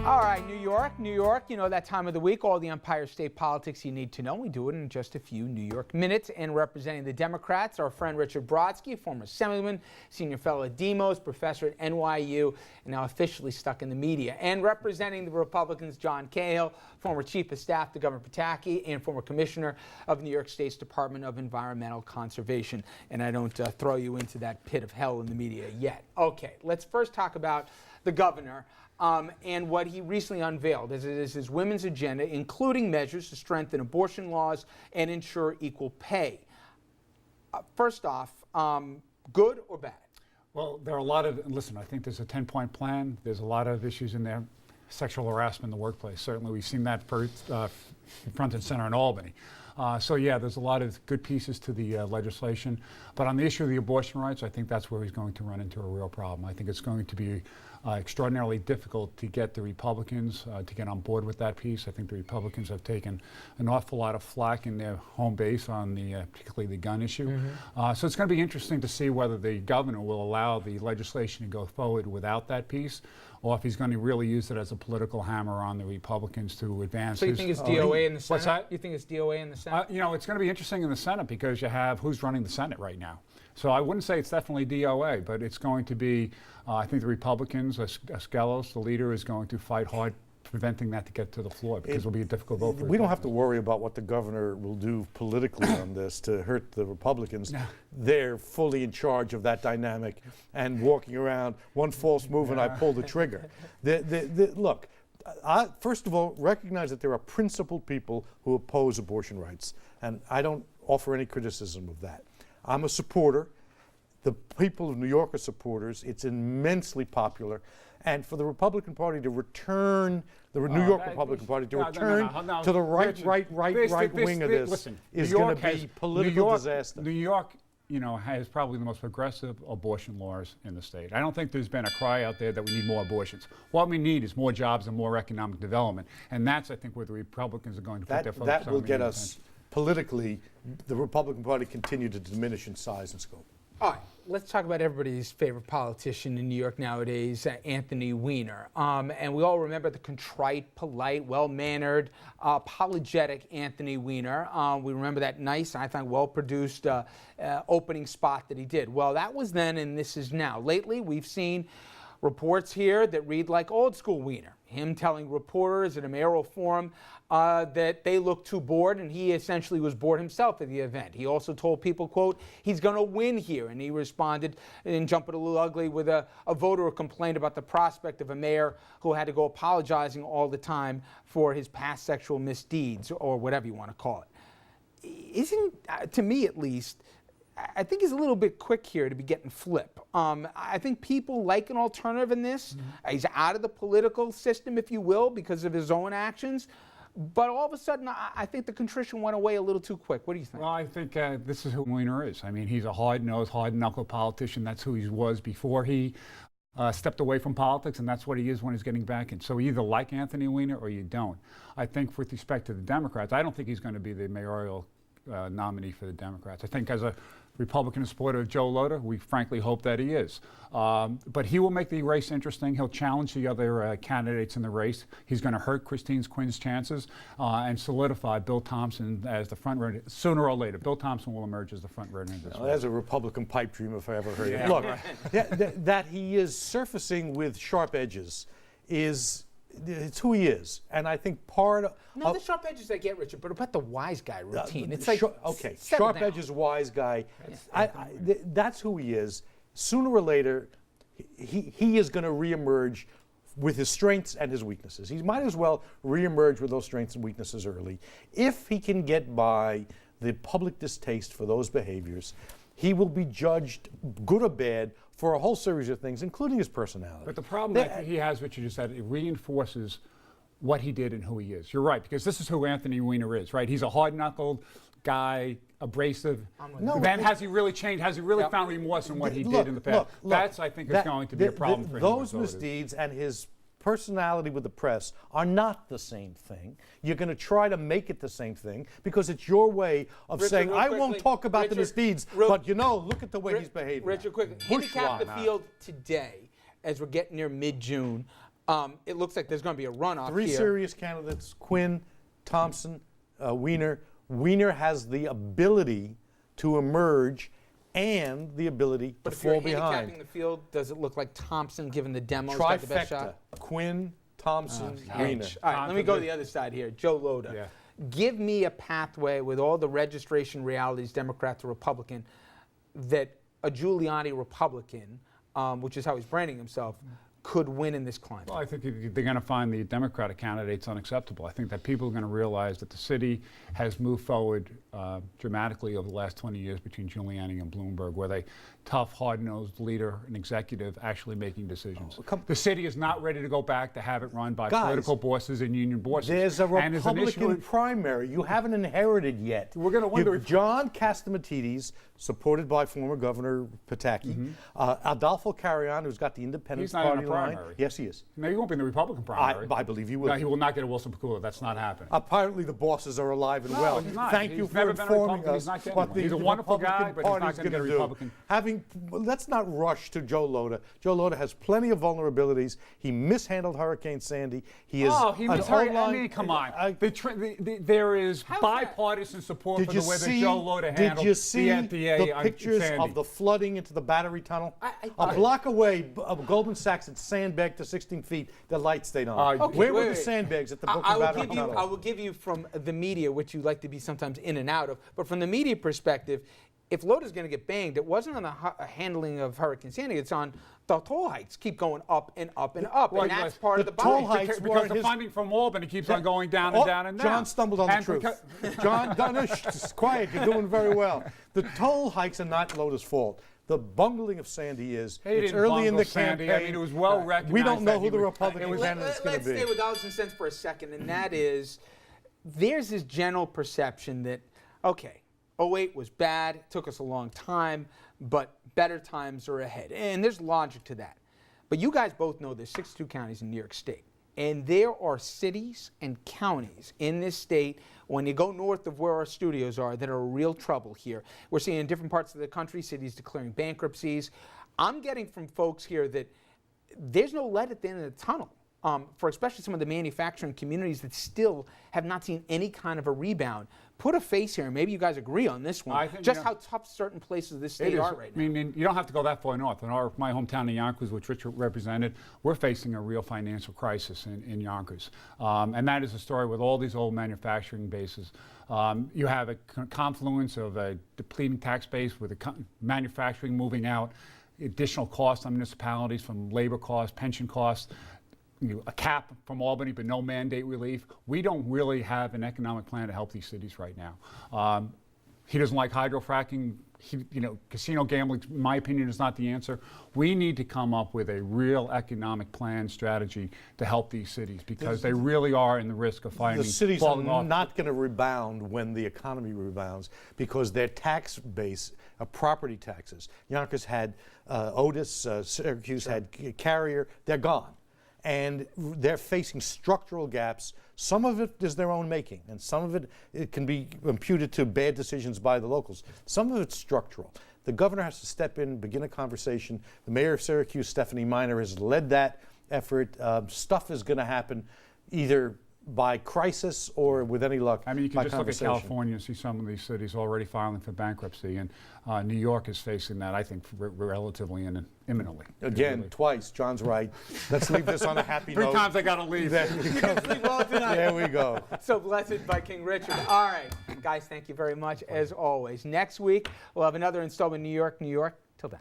All right, New York, you know that time of the week, all the Empire State politics you need to know. We do it in just a few New York minutes. And representing the Democrats, our friend Richard Brodsky, former Assemblyman, senior fellow at Demos, professor at NYU, and now officially stuck in the media. And representing the Republicans, John Cahill, former Chief of Staff to Governor Pataki, and former Commissioner of New York State's Department of Environmental Conservation. And I don't throw you into that pit of hell in the media yet. Okay, let's first talk about the governor. And what he recently unveiled as it is his women's agenda, including measures to strengthen abortion laws and ensure equal pay. First off, good or bad? Well, there are a lot of, listen, I think there's a 10-point plan. There's a lot of issues in there. Sexual harassment in the workplace. Certainly, we've seen that front and center in Albany. So yeah, there's a lot of good pieces to the legislation. But on the issue of the abortion rights, I think that's where he's going to run into a real problem. I think it's going to be extraordinarily difficult to get the Republicans to get on board with that piece. I think the Republicans have taken an awful lot of flack in their home base on the particularly the gun issue. Mm-hmm. So it's going to be interesting to see whether the governor will allow the legislation to go forward without that piece, or if he's going to really use it as a political hammer on the Republicans to advance. So you think it's DOA in the Senate? What's that? You think it's DOA in the Senate? You know, it's going to be interesting in the Senate because you have who's running the Senate right now. So I wouldn't say it's definitely DOA, but it's going to be, I think the Republicans, Skelos, the leader, is going to fight hard preventing that to get to the floor because it'll be a difficult vote for We don't have to worry about what the governor will do politically on this to hurt the Republicans. No. They're fully in charge of that dynamic and walking around, one false move and I pull the trigger. Look, first of all, recognize that there are principled people who oppose abortion rights, and I don't offer any criticism of that. I'm a supporter. The people of New York are supporters. It's immensely popular. And for the Republican Party to return, the New York Republican Party to return to the right wing of this is going to be political disaster. New York, you know, has probably the most progressive abortion laws in the state. I don't think there's been a cry out there that we need more abortions. What we need is more jobs and more economic development. And that's, I think, where the Republicans are going to put their focus. That will get us politically, the Republican Party continue to diminish in size and scope. All right, let's talk about everybody's favorite politician in New York nowadays, Anthony Weiner. And we all remember the contrite, polite, well-mannered, apologetic Anthony Weiner. We remember that nice, I think, well-produced opening spot that he did. Well, that was then and this is now. Lately, we've seen reports here that read like old-school Weiner. Him telling reporters at a mayoral forum that they looked too bored, and he essentially was bored himself at the event. He also told people, quote, he's going to win here, and he responded and jumped it a little ugly with a voter who complained about the prospect of a mayor who had to go apologizing all the time for his past sexual misdeeds, or whatever you want to call it. Isn't, to me at least, I think he's a little bit quick here to be getting flip. I think people like an alternative in this. Mm-hmm. He's out of the political system, if you will, because of his own actions. But all of a sudden, I think the contrition went away a little too quick. What do you think? Well, I think this is who Weiner is. I mean, he's a hard-nosed, hard-knuckle politician. That's who he was before he stepped away from politics, and that's what he is when he's getting back in. So you either like Anthony Weiner or you don't. I think with respect to the Democrats, I don't think he's going to be the mayoral nominee for the Democrats. I think as a Republican supporter of Joe Lhota, we frankly hope that he is. But he will make the race interesting. He'll challenge the other candidates in the race. He's going to hurt Christine Quinn's chances and solidify Bill Thompson as the front runner. Sooner or later, Bill Thompson will emerge as the front runner in this race. That's a Republican pipe dream if I ever heard it. Look, that he is surfacing with sharp edges is it's who he is, and I think part of the sharp edges I get, Richard, but about the wise guy routine. It's like okay, sharp edges, wise guy. That's who he is. Sooner or later, he is going to reemerge with his strengths and his weaknesses. He might as well reemerge with those strengths and weaknesses early. If he can get by the public distaste for those behaviors, he will be judged, good or bad, for a whole series of things, including his personality. But the problem that he has, Richard, is that it reinforces what he did and who he is. You're right, because this is who Anthony Weiner is, right? He's a hard-knuckled guy, abrasive. Then has he really changed? Has he really found remorse in what he did in the past? That's, I think, is going to be a problem for him. Those misdeeds and his personality with the press are not the same thing. You're going to try to make it the same thing because it's your way of saying, I won't talk about the misdeeds, but you know, look at the way he's behaving. Richard, quickly, handicap the field today as we're getting near mid-June. It looks like there's going to be a runoff Three here. serious candidates: Quinn, Thompson, Weiner. Weiner has the ability to emerge and the ability But to if you're fall behind. handicapping the field, does it look like Thompson, given the demo, got the best Trifecta: shot? Quinn, Thompson, All Weiner. right, let me go to the other side here. Joe Lhota. Yeah. Give me a pathway with all the registration realities, Democrat to Republican, that a Giuliani Republican, which is how he's branding himself, could win in this climate. Well, I think they're going to find the Democratic candidates unacceptable. I think that people are going to realize that the city has moved forward dramatically over the last 20 years between Giuliani and Bloomberg, where they tough, hard-nosed leader and executive actually making decisions. The city is not ready to go back to have it run by political bosses and union bosses. There's a And there's an Republican issue- primary you haven't inherited yet. We're gonna wonder You've if- John Catsimatidis, supported by former Governor Pataki, Adolfo Carrion, who's got the Independence He's not in Party a line. primary. Yes, he is. No, he won't be in the Republican primary. I believe he will. No, he will not get a Wilson Pakula. That's not happening. Apparently, the bosses are alive and No, well. he's not. Thank He's you for never been a informing Republican. us He's not getting what one. the He's a wonderful Republican guy, but he's not Party's gonna get a gonna do. Republican. Let's not rush to Joe Lhota. Joe Lhota has plenty of vulnerabilities. He mishandled Hurricane Sandy. He is Oh, he an misheard. I online- mean, come on. I- There is How's bipartisan support Did for you the way see? that Joe Lhota Did handled you see the NPA the on pictures Sandy. of the flooding into the Battery Tunnel? I- A block away, Goldman Sachs had sandbagged to 16 feet. The lights stayed on. Okay, Where were wait, the wait. sandbags at the I Brooklyn will Battery give you. Tunnel? I will give you from the media, which you like to be sometimes in and out of. But from the media perspective, if Lhota's going to get banged, it wasn't on the handling of Hurricane Sandy. It's on the toll hikes keep going up and up and up, Well, and that's yes, part of the the toll budget. hikes because weren't the his- funding from Albany keeps on going down and down and down. John stumbled on the And truth. because- John, no, just quiet. You're doing very well. The toll hikes are not Lhota's fault. The bungling of Sandy is. He It's didn't early in bungle the Sandy. campaign. I mean, it was well recognized. We don't know that who he the was- Republican it was- candidate's going to Let's be. stay with dollars and cents for a second, and that is, there's this general perception that, okay, 08 was bad, it took us a long time, but better times are ahead. And there's logic to that. But you guys both know there's 62 counties in New York State. And there are cities and counties in this state, when you go north of where our studios are, that are real trouble here. We're seeing in different parts of the country, cities declaring bankruptcies. I'm getting from folks here that there's no light at the end of the tunnel. For especially some of the manufacturing communities that still have not seen any kind of a rebound. Put a face here, and maybe you guys agree on this one, I think, just you know, how tough certain places of this It state is. are right now. I mean, you don't have to go that far north. In my hometown of Yonkers, which Richard represented, we're facing a real financial crisis in Yonkers. And that is a story with all these old manufacturing bases. You have a confluence of a depleting tax base with manufacturing moving out, additional costs on municipalities from labor costs, pension costs, a cap from Albany, but no mandate relief. We don't really have an economic plan to help these cities right now. He doesn't like hydrofracking. Casino gambling, in my opinion, is not the answer. We need to come up with a real economic plan strategy to help these cities because they really are in the risk of The cities are falling off. not going to rebound when the economy rebounds because their tax base, property taxes. Yonkers had Otis, Syracuse had Carrier. They're gone. And they're facing structural gaps. Some of it is their own making, and some of it can be imputed to bad decisions by the locals. Some of it's structural. The governor has to step in, begin a conversation. The mayor of Syracuse, Stephanie Weiner, has led that effort. Stuff is going to happen either by crisis or, with any luck, I mean, you can by just look at conversation. California and see some of these cities already filing for bankruptcy, and New York is facing that, I think, relatively imminently. Again, twice. John's right. Let's leave this on a happy Three note. times I got to leave. There we go. Sleep well tonight. There we go. So blessed by King Richard. All right, guys, thank you very much as always. Next week, we'll have another installment, New York, New York. Till then.